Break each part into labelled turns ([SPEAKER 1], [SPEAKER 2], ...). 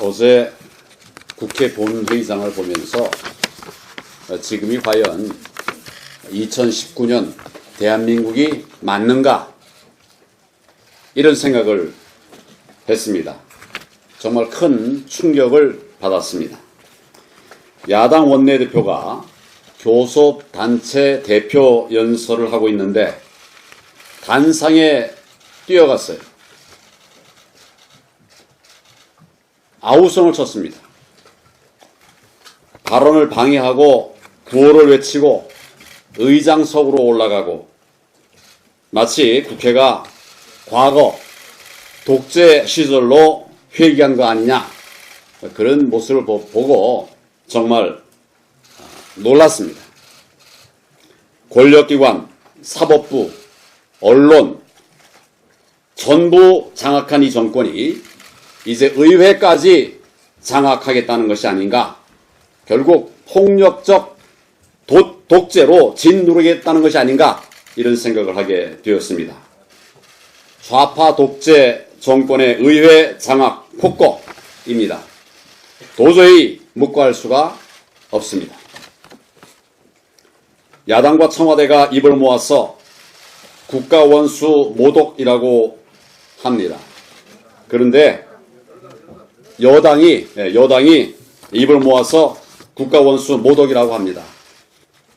[SPEAKER 1] 어제 국회 본회의장을 보면서 지금이 과연 2019년 대한민국이 맞는가 이런 생각을 했습니다. 정말 큰 충격을 받았습니다. 야당 원내대표가 교섭단체 대표 연설을 하고 있는데 단상에 뛰어갔어요. 아우성을 쳤습니다. 발언을 방해하고 구호를 외치고 의장석으로 올라가고 마치 국회가 과거 독재 시절로 회귀한 거 아니냐 그런 모습을 보고 정말 놀랐습니다. 권력기관, 사법부, 언론 전부 장악한 이 정권이 이제 의회까지 장악하겠다는 것이 아닌가. 결국 폭력적 독재로 짓누르겠다는 것이 아닌가 이런 생각을 하게 되었습니다. 좌파 독재 정권의 의회 장악 폭거입니다. 도저히 묵과할 수가 없습니다. 야당과 청와대가 입을 모아서 국가원수 모독이라고 합니다. 그런데 여당이 입을 모아서 국가원수 모독이라고 합니다.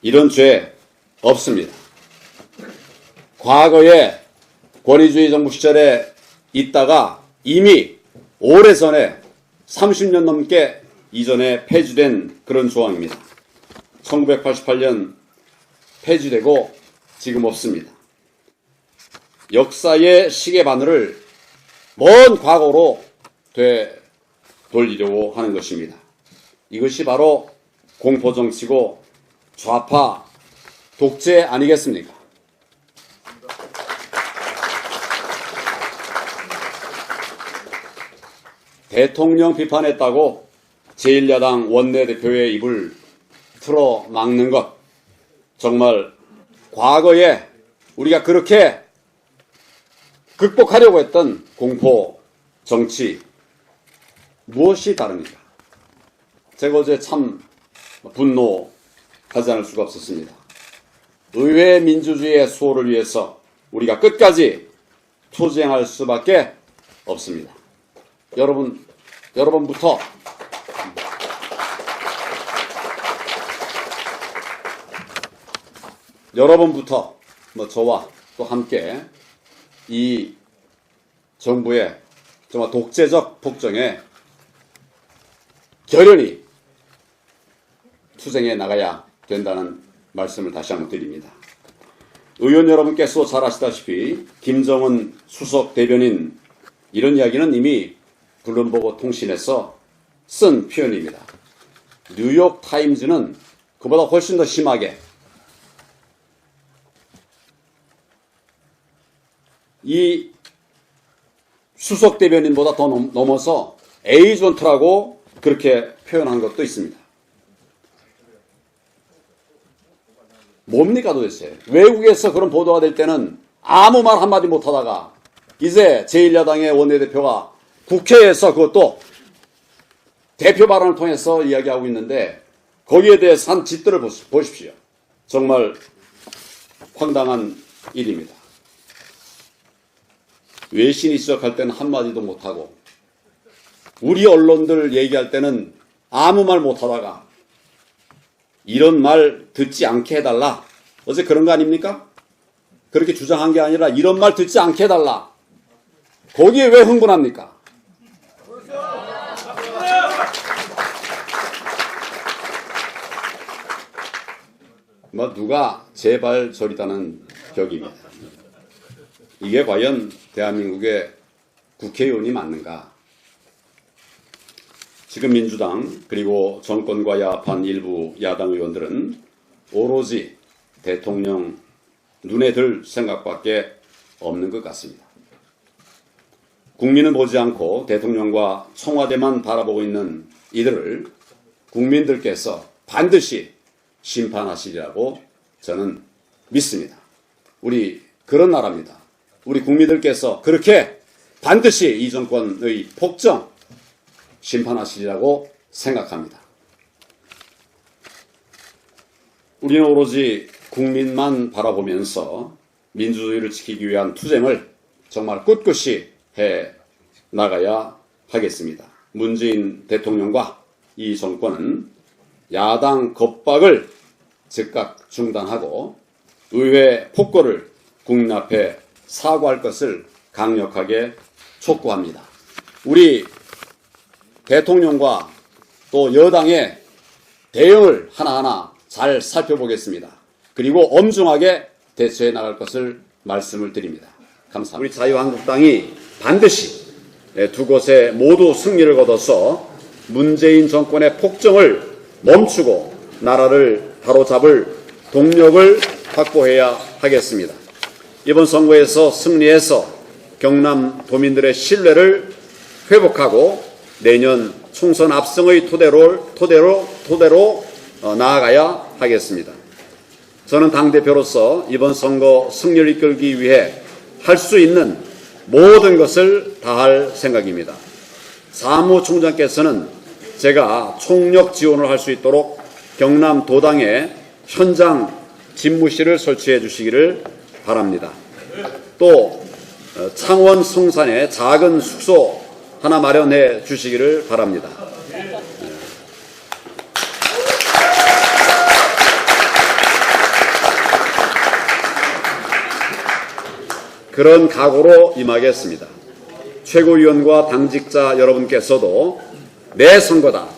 [SPEAKER 1] 이런 죄 없습니다. 과거에 권위주의 정부 시절에 있다가 이미 오래전에 30년 넘게 이전에 폐지된 그런 조항입니다. 1988년 폐지되고 지금 없습니다. 역사의 시계바늘을 먼 과거로 되돌리려고 하는 것입니다. 이것이 바로 공포정치고 좌파 독재 아니겠습니까? 대통령 비판했다고 제1야당 원내대표의 입을 틀어 막는 것 정말 과거에 우리가 그렇게 극복하려고 했던 공포 정치 무엇이 다릅니까? 제가 어제 참 분노하지 않을 수가 없었습니다. 의회 민주주의의 수호를 위해서 우리가 끝까지 투쟁할 수밖에 없습니다. 여러분부터 저와 또 함께 이 정부의 정말 독재적 폭정에 결연히 투쟁해 나가야 된다는 말씀을 다시 한번 드립니다. 의원 여러분께서 잘 아시다시피 김정은 수석 대변인 이런 이야기는 이미 블룸버그 통신에서 쓴 표현입니다. 뉴욕 타임즈는 그보다 훨씬 더 심하게 이 수석 대변인보다 더 넘어서 에이전트라고 그렇게 표현한 것도 있습니다. 뭡니까 도대체? 외국에서 그런 보도가 될 때는 아무 말 한마디 못하다가 이제 제1야당의 원내대표가 국회에서 그것도 대표 발언을 통해서 이야기하고 있는데 거기에 대해서 한 짓들을 보십시오. 정말 황당한 일입니다. 외신이 시작할 때는 한마디도 못하고 우리 언론들 얘기할 때는 아무 말 못하다가 이런 말 듣지 않게 해달라. 어제 그런 거 아닙니까? 그렇게 주장한 게 아니라 이런 말 듣지 않게 해달라. 거기에 왜 흥분합니까? 누가 제발 저리다는 격입니다. 이게 과연 대한민국의 국회의원이 맞는가? 지금 민주당 그리고 정권과 야합한 일부 야당 의원들은 오로지 대통령 눈에 들 생각밖에 없는 것 같습니다. 국민은 보지 않고 대통령과 청와대만 바라보고 있는 이들을 국민들께서 반드시 심판하시리라고 저는 믿습니다. 우리 그런 나라입니다. 우리 국민들께서 그렇게 반드시 이 정권의 폭정 심판하시리라고 생각합니다. 우리는 오로지 국민만 바라보면서 민주주의를 지키기 위한 투쟁을 정말 꿋꿋이 해 나가야 하겠습니다. 문재인 대통령과 이 정권은 야당 겁박을 즉각 중단하고 의회 폭거를 국민 앞에 사과할 것을 강력하게 촉구합니다. 우리 대통령과 또 여당의 대응을 하나하나 잘 살펴보겠습니다. 그리고 엄중하게 대처해 나갈 것을 말씀을 드립니다. 감사합니다. 우리 자유한국당이 반드시 두 곳에 모두 승리를 거둬서 문재인 정권의 폭정을 멈추고 나라를 바로잡을 동력을 확보해야 하겠습니다. 이번 선거에서 승리해서 경남도민들의 신뢰를 회복하고 내년 총선 압승의 토대로 나아가야 하겠습니다. 저는 당대표로서 이번 선거 승리를 이끌기 위해 할 수 있는 모든 것을 다할 생각입니다. 사무총장께서는 제가 총력 지원을 할 수 있도록 경남도당에 현장 집무실을 설치해 주시기를 바랍니다. 또 창원 성산에 작은 숙소 하나 마련해 주시기를 바랍니다. 그런 각오로 임하겠습니다. 최고위원과 당직자 여러분께서도 내 선거다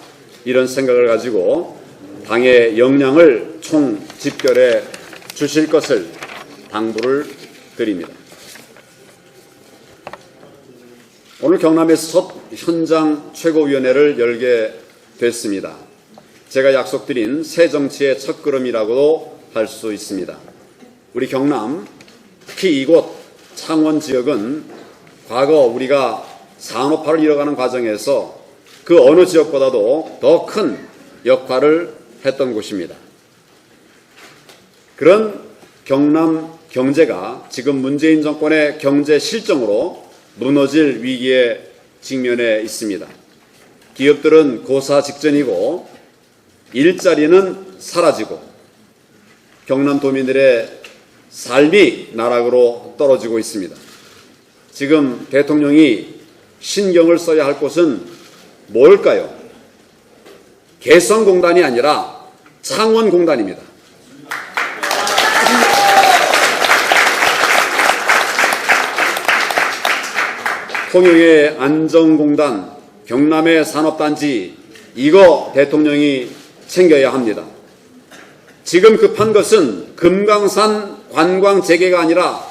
[SPEAKER 1] 이런 생각을 가지고 당의 역량을 총집결해 주실 것을 당부를 드립니다. 오늘 경남에서 첫 현장 최고위원회를 열게 됐습니다. 제가 약속드린 새 정치의 첫걸음이라고도 할 수 있습니다. 우리 경남, 특히 이곳 창원 지역은 과거 우리가 산업화를 이뤄가는 과정에서 그 어느 지역보다도 더 큰 역할을 했던 곳입니다. 그런 경남 경제가 지금 문재인 정권의 경제 실정으로 무너질 위기에 직면해 있습니다. 기업들은 고사 직전이고 일자리는 사라지고 경남도민들의 삶이 나락으로 떨어지고 있습니다. 지금 대통령이 신경을 써야 할 곳은 뭘까요? 개성공단이 아니라 창원공단입니다. 통영의 안정공단, 경남의 산업단지, 이거 대통령이 챙겨야 합니다. 지금 급한 것은 금강산 관광 재개가 아니라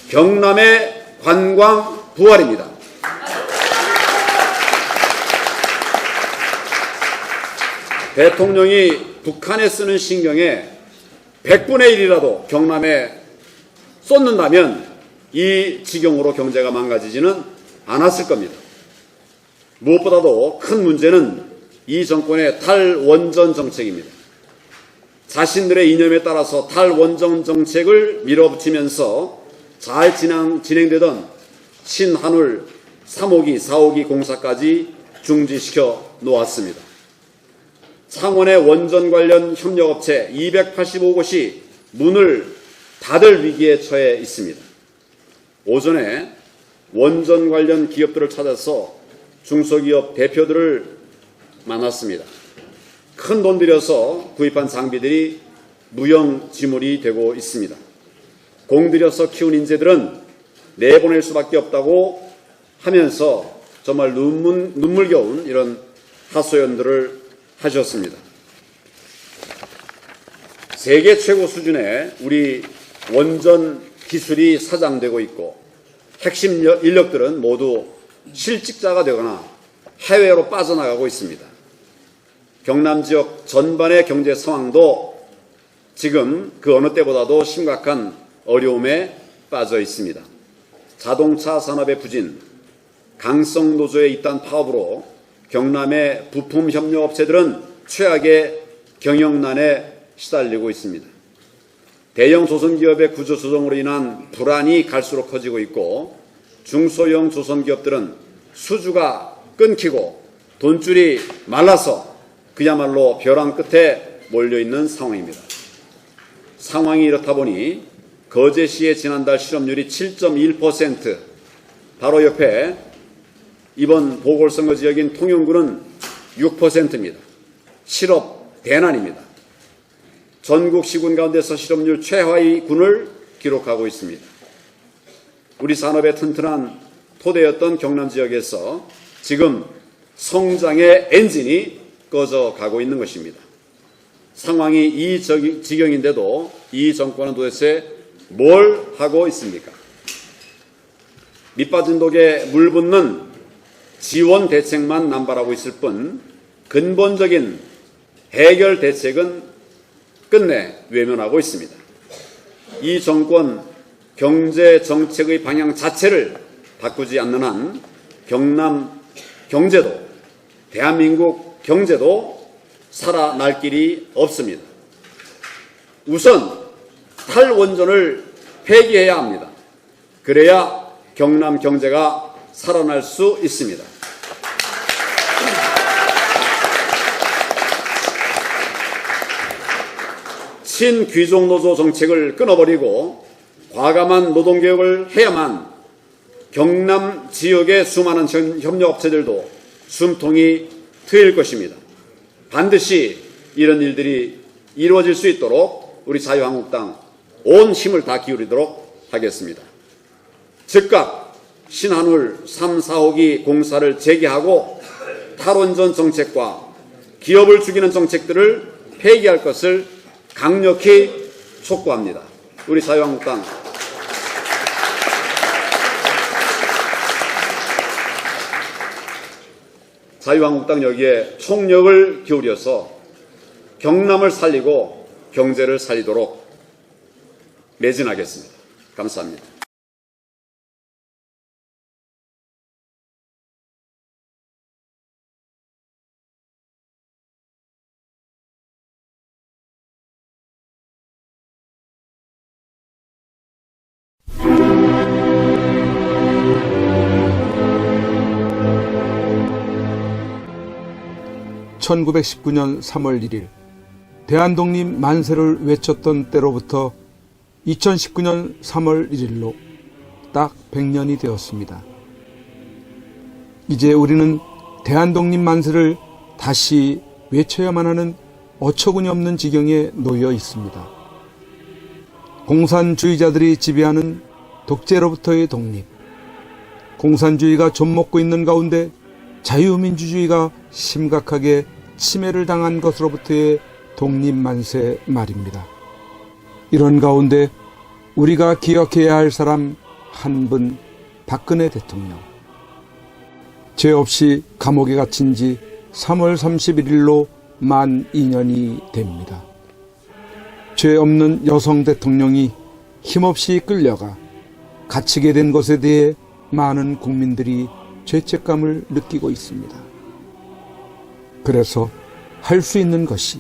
[SPEAKER 1] 경남의 관광 부활입니다. 대통령이 북한에 쓰는 신경에 100분의 1이라도 경남에 쏟는다면 이 지경으로 경제가 망가지지는 않았을 겁니다. 무엇보다도 큰 문제는 이 정권의 탈원전 정책입니다. 자신들의 이념에 따라서 탈원전 정책을 밀어붙이면서 잘 진행되던 신한울 3호기, 4호기 공사까지 중지시켜 놓았습니다. 창원의 원전 관련 협력업체 285곳이 문을 닫을 위기에 처해 있습니다. 오전에 원전 관련 기업들을 찾아서 중소기업 대표들을 만났습니다. 큰 돈 들여서 구입한 장비들이 무용지물이 되고 있습니다. 공들여서 키운 인재들은 내보낼 수밖에 없다고 하면서 정말 눈물겨운 이런 하소연들을 하셨습니다. 세계 최고 수준의 우리 원전 기술이 사장되고 있고 핵심 인력들은 모두 실직자가 되거나 해외로 빠져나가고 있습니다. 경남 지역 전반의 경제 상황도 지금 그 어느 때보다도 심각한 어려움에 빠져 있습니다. 자동차 산업의 부진, 강성 노조의 잇단 파업으로 경남의 부품 협력업체들은 최악의 경영난에 시달리고 있습니다. 대형 조선기업의 구조조정으로 인한 불안이 갈수록 커지고 있고 중소형 조선기업들은 수주가 끊기고 돈줄이 말라서 그야말로 벼랑 끝에 몰려있는 상황입니다. 상황이 이렇다 보니 거제시의 지난달 실업률이 7.1%, 바로 옆에 이번 보궐선거 지역인 통영구는 6%입니다. 실업 대난입니다. 전국 시군 가운데서 실업률 최하위 군을 기록하고 있습니다. 우리 산업의 튼튼한 토대였던 경남 지역에서 지금 성장의 엔진이 꺼져가고 있는 것입니다. 상황이 이 지경인데도 이 정권은 도대체 뭘 하고 있습니까? 밑빠진 독에 물 붓는 지원 대책만 남발하고 있을 뿐 근본적인 해결 대책은 끝내 외면하고 있습니다. 이 정권 경제 정책의 방향 자체를 바꾸지 않는 한 경남 경제도 대한민국 경제도 살아날 길이 없습니다. 우선 탈원전을 폐기해야 합니다. 그래야 경남 경제가 살아날 수 있습니다. 친귀족노조 정책을 끊어버리고 과감한 노동개혁을 해야만 경남 지역의 수많은 협력업체들도 숨통이 트일 것입니다. 반드시 이런 일들이 이루어질 수 있도록 우리 자유한국당 온 힘을 다 기울이도록 하겠습니다. 즉각 신한울 3, 4호기 공사를 재개하고 탈원전 정책과 기업을 죽이는 정책들을 폐기할 것을 강력히 촉구합니다. 우리 자유한국당 여기에 총력을 기울여서 경남을 살리고 경제를 살리도록 매진하겠습니다. 감사합니다.
[SPEAKER 2] (1919년 3월 1일) 대한독립 만세를 외쳤던 때로부터 2019년 3월 1일로 딱 100년이 되었습니다. 이제 우리는 대한독립 만세를 다시 외쳐야만 하는 어처구니 없는 지경에 놓여 있습니다. 공산주의자들이 지배하는 독재로부터의 독립, 공산주의가 좀먹고 있는 가운데 자유민주주의가 심각하게 침해를 당한 것으로부터의 독립만세 말입니다. 이런 가운데 우리가 기억해야 할 사람 한 분, 박근혜 대통령. 죄 없이 감옥에 갇힌 지 3월 31일로 만 2년이 됩니다. 죄 없는 여성 대통령이 힘없이 끌려가 갇히게 된 것에 대해 많은 국민들이 죄책감을 느끼고 있습니다. 그래서 할 수 있는 것이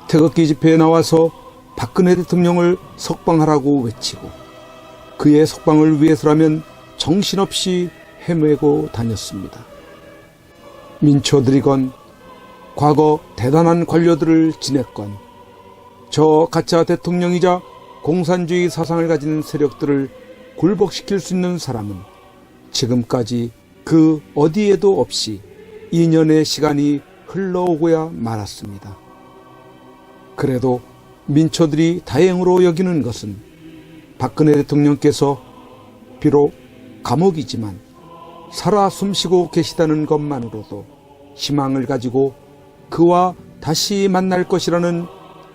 [SPEAKER 2] 태극기 집회에 나와서 박근혜 대통령을 석방하라고 외치고 그의 석방을 위해서라면 정신없이 헤매고 다녔습니다. 민초들이건 과거 대단한 관료들을 지냈건 저 가짜 대통령이자 공산주의 사상을 가진 세력들을 굴복시킬 수 있는 사람은 지금까지 그 어디에도 없이 2년의 시간이 흘러오고야 말았습니다. 그래도 민초들이 다행으로 여기는 것은 박근혜 대통령께서 비록 감옥이지만 살아 숨쉬고 계시다는 것만으로도 희망을 가지고 그와 다시 만날 것이라는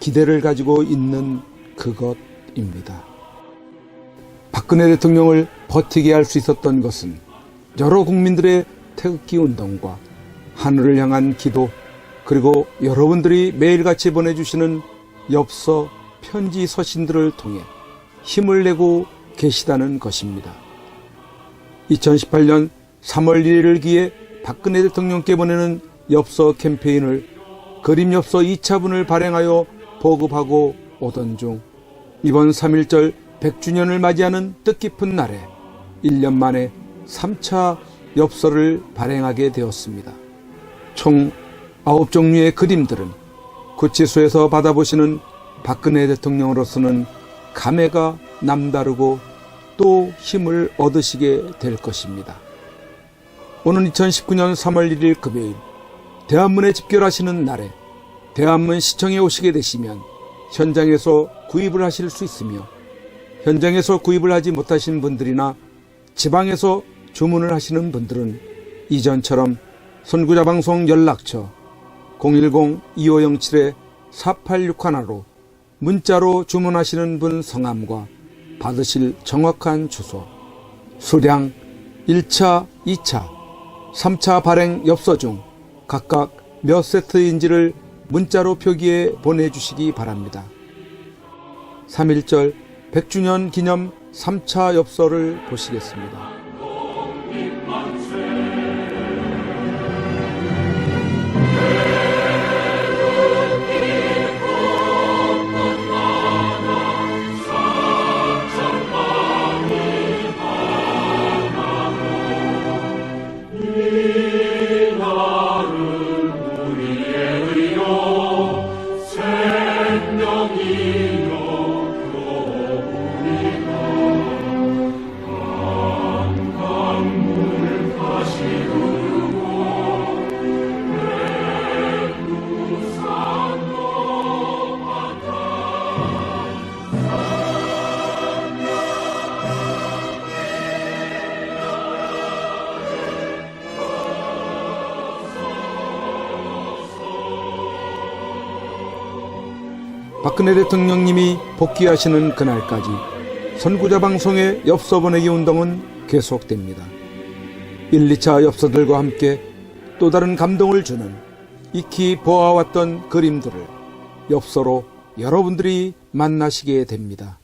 [SPEAKER 2] 기대를 가지고 있는 그것입니다. 박근혜 대통령을 버티게 할 수 있었던 것은 여러 국민들의 태극기 운동과 하늘을 향한 기도, 그리고 여러분들이 매일같이 보내주시는 엽서, 편지, 서신들을 통해 힘을 내고 계시다는 것입니다. 2018년 3월 1일을 기해 박근혜 대통령께 보내는 엽서 캠페인을 그림엽서 2차분을 발행하여 보급하고 오던 중 이번 3.1절 100주년을 맞이하는 뜻깊은 날에 1년 만에 3차 엽서를 발행하게 되었습니다. 총 9종류의 그림들은 구치소에서 받아보시는 박근혜 대통령으로서는 감회가 남다르고 또 힘을 얻으시게 될 것입니다. 오는 2019년 3월 1일 금요일 대한문에 집결하시는 날에 대한문 시청에 오시게 되시면 현장에서 구입을 하실 수 있으며, 현장에서 구입을 하지 못하신 분들이나 지방에서 주문을 하시는 분들은 이전처럼 선구자방송 연락처 010-2507-4861로 문자로 주문하시는 분 성함과 받으실 정확한 주소, 수량 1차, 2차, 3차 발행 엽서 중 각각 몇 세트인지를 문자로 표기해 보내주시기 바랍니다. 3.1절 100주년 기념 3차 엽서를 보시겠습니다. 박근혜 대통령님이 복귀하시는 그날까지 선구자 방송의 엽서 보내기 운동은 계속됩니다. 1, 2차 엽서들과 함께 또 다른 감동을 주는 익히 보아왔던 그림들을 엽서로 여러분들이 만나시게 됩니다.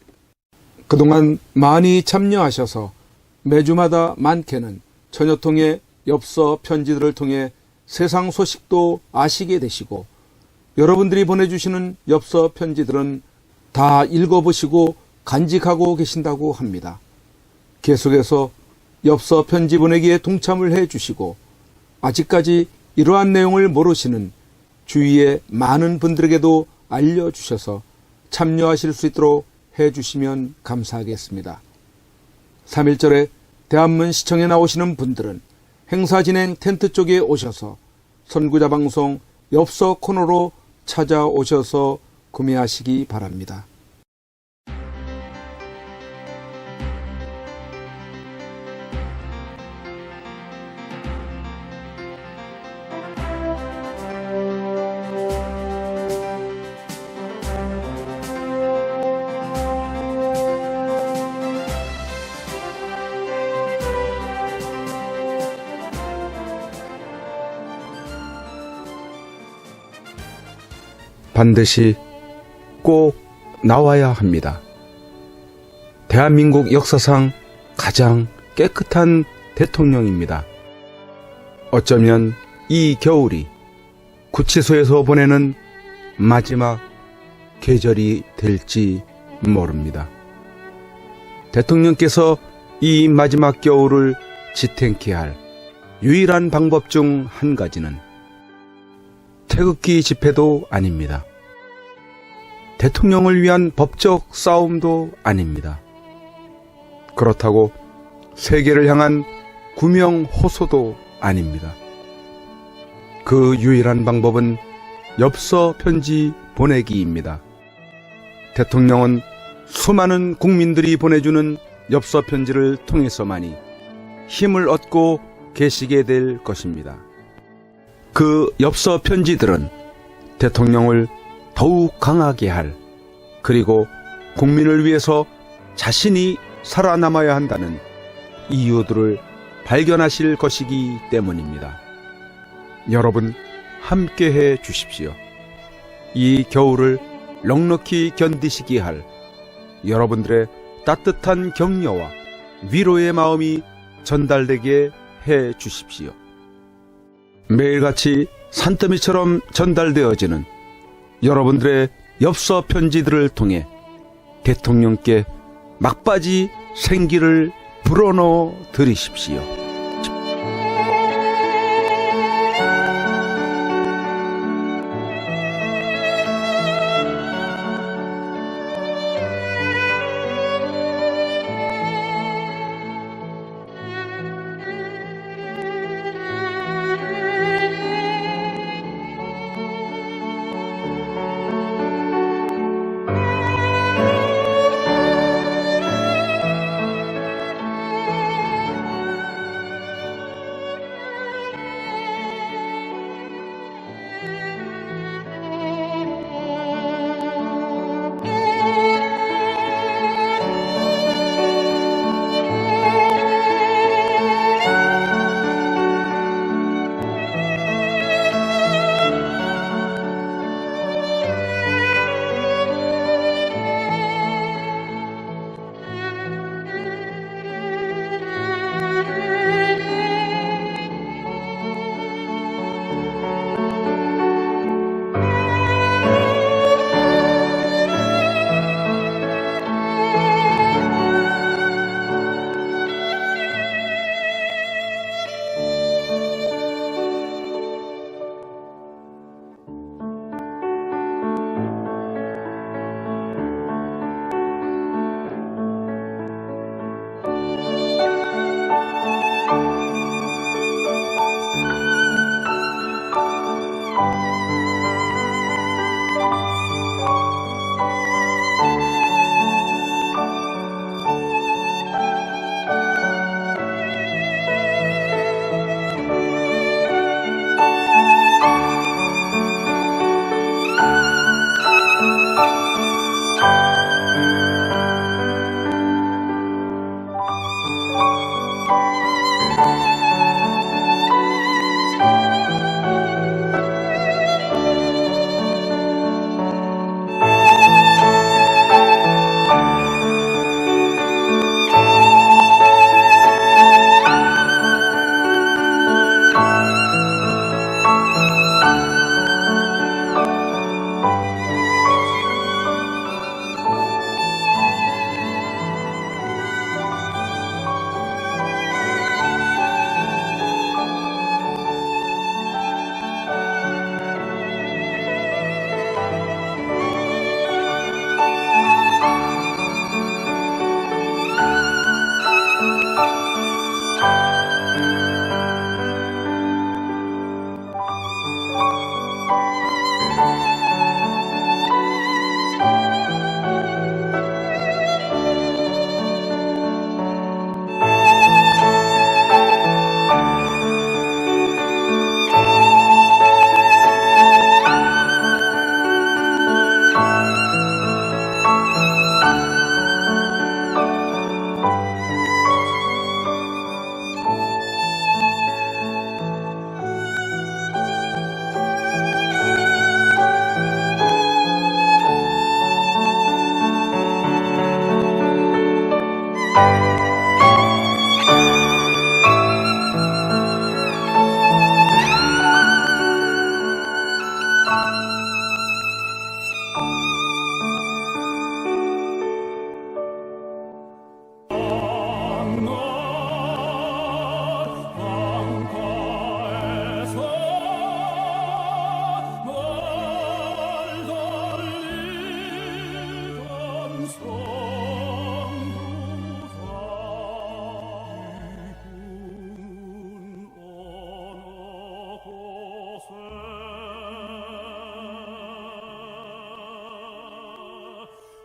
[SPEAKER 2] 그동안 많이 참여하셔서 매주마다 많게는 천여 통의 엽서 편지들을 통해 세상 소식도 아시게 되시고, 여러분들이 보내주시는 엽서 편지들은 다 읽어보시고 간직하고 계신다고 합니다. 계속해서 엽서 편지 보내기에 동참을 해주시고, 아직까지 이러한 내용을 모르시는 주위의 많은 분들에게도 알려주셔서 참여하실 수 있도록 해주시면 감사하겠습니다. 3.1절에 대한문 시청에 나오시는 분들은 행사 진행 텐트 쪽에 오셔서 선구자 방송 엽서 코너로 찾아오셔서 구매하시기 바랍니다. 반드시 꼭 나와야 합니다. 대한민국 역사상 가장 깨끗한 대통령입니다. 어쩌면 이 겨울이 구치소에서 보내는 마지막 계절이 될지 모릅니다. 대통령께서 이 마지막 겨울을 지탱케 할 유일한 방법 중 한 가지는 태극기 집회도 아닙니다. 대통령을 위한 법적 싸움도 아닙니다. 그렇다고 세계를 향한 구명 호소도 아닙니다. 그 유일한 방법은 엽서 편지 보내기입니다. 대통령은 수많은 국민들이 보내주는 엽서 편지를 통해서만이 힘을 얻고 계시게 될 것입니다. 그 엽서 편지들은 대통령을 더욱 강하게 할, 그리고 국민을 위해서 자신이 살아남아야 한다는 이유들을 발견하실 것이기 때문입니다. 여러분 함께해 주십시오. 이 겨울을 넉넉히 견디시게 할 여러분들의 따뜻한 격려와 위로의 마음이 전달되게 해 주십시오. 매일같이 산더미처럼 전달되어지는 여러분들의 엽서 편지들을 통해 대통령께 막바지 생기를 불어넣어 드리십시오.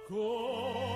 [SPEAKER 3] 곳에